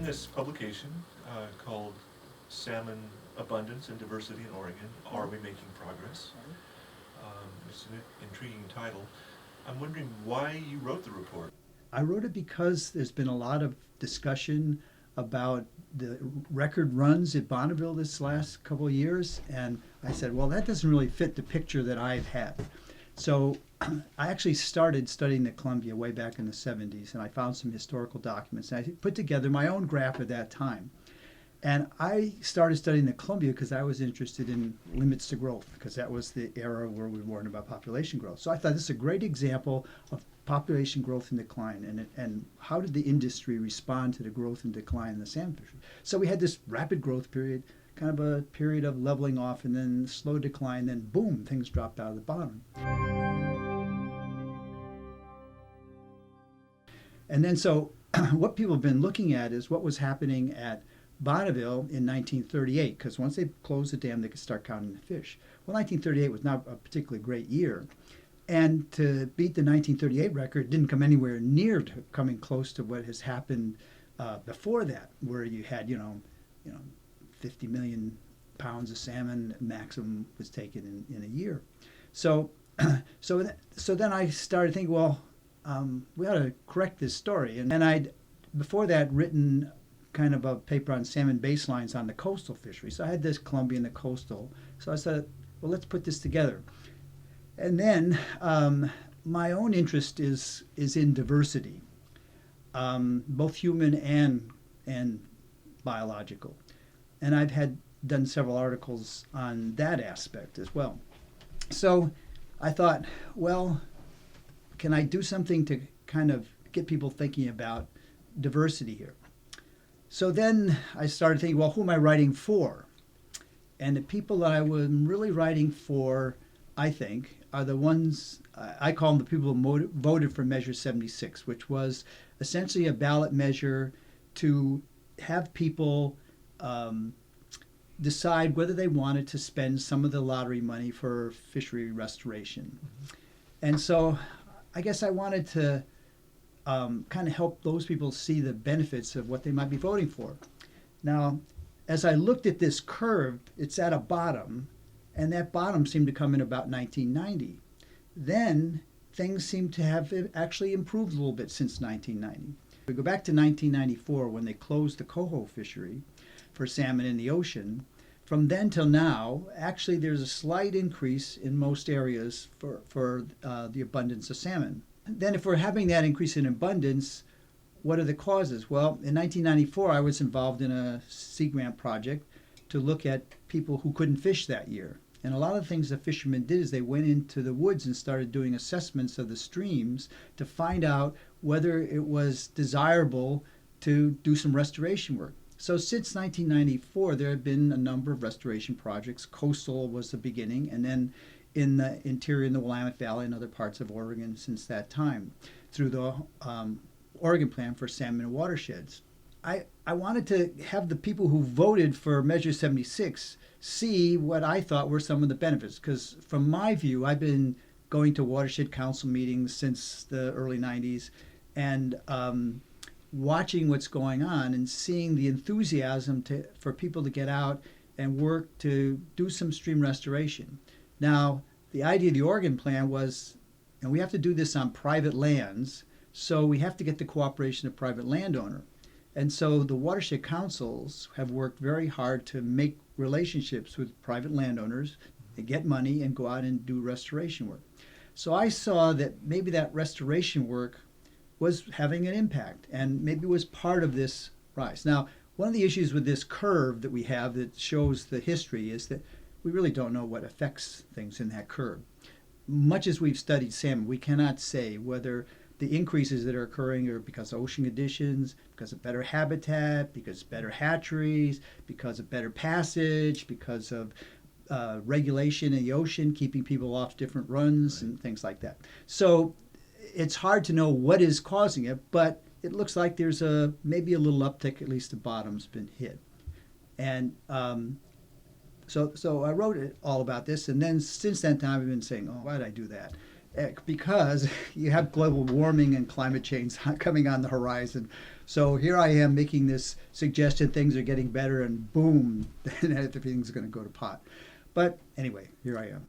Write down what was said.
this publication called Salmon Abundance and Diversity in Oregon. Are we making progress? It's an intriguing title. I'm wondering why you wrote the report. I wrote it because there's been a lot of discussion about the record runs at Bonneville this last couple of years, and I said, well, that doesn't really fit the picture that I've had. So I actually started studying at Columbia way back in the 70s, and I found some historical documents, and I put together my own graph at that time. And I started studying at Columbia because I was interested in limits to growth, because that was the era where we were worrying about population growth. So I thought this is a great example of population growth and decline, and how did the industry respond to the growth and decline in the salmon fishery. So we had this rapid growth period, kind of a period of leveling off, and then slow decline, then boom, things dropped out of the bottom. And then so what people have been looking at is what was happening at Bonneville in 1938, because once they closed the dam, they could start counting the fish. Well, 1938 was not a particularly great year. And to beat the 1938 record didn't come anywhere near to coming close to what has happened before that, where you had, 50 million pounds of salmon maximum was taken in a year. So then I started thinking, well, we ought to correct this story. And I'd, before that, written kind of a paper on salmon baselines on the coastal fishery. So I had this Columbia and the coastal. So I said, well, let's put this together. And then my own interest is in diversity, both human and biological. And I've done several articles on that aspect as well. So I thought, well, can I do something to kind of get people thinking about diversity here? So then I started thinking, well, who am I writing for? And the people that I was really writing for, I think, are the ones, I call them the people who voted for Measure 76, which was essentially a ballot measure to have people decide whether they wanted to spend some of the lottery money for fishery restoration. Mm-hmm. And so I guess I wanted to kind of help those people see the benefits of what they might be voting for. Now, as I looked at this curve, it's at a bottom, and that bottom seemed to come in about 1990. Then things seem to have actually improved a little bit since 1990. We go back to 1994 when they closed the coho fishery for salmon in the ocean. From then till now, actually there's a slight increase in most areas for the abundance of salmon. Then if we're having that increase in abundance, what are the causes? Well, in 1994, I was involved in a sea grant project to look at people who couldn't fish that year. And a lot of the things the fishermen did is they went into the woods and started doing assessments of the streams to find out whether it was desirable to do some restoration work. So since 1994, there have been a number of restoration projects. Coastal was the beginning, and then in the interior, in the Willamette Valley and other parts of Oregon since that time, through the Oregon Plan for Salmon Watersheds. I wanted to have the people who voted for Measure 76 see what I thought were some of the benefits, because from my view, I've been going to Watershed Council meetings since the early 90s and watching what's going on and seeing the enthusiasm for people to get out and work to do some stream restoration. Now, the idea of the Oregon Plan was, and we have to do this on private lands, so we have to get the cooperation of private landowner. And so the watershed councils have worked very hard to make relationships with private landowners, to get money and go out and do restoration work. So I saw that maybe that restoration work was having an impact and maybe was part of this rise. Now, one of the issues with this curve that we have that shows the history is that we really don't know what affects things in that curve. Much as we've studied salmon, we cannot say whether the increases that are occurring are because of ocean conditions, because of better habitat, because of better hatcheries, because of better passage, because of regulation in the ocean, keeping people off different runs and things like that. So it's hard to know what is causing it, but it looks like there's maybe a little uptick, at least the bottom's been hit. And so I wrote it all about this, and then since that time I've been saying, oh, why did I do that? because you have global warming and climate change coming on the horizon. So here I am making this suggestion things are getting better, and boom, then everything's going to go to pot. But anyway, here I am.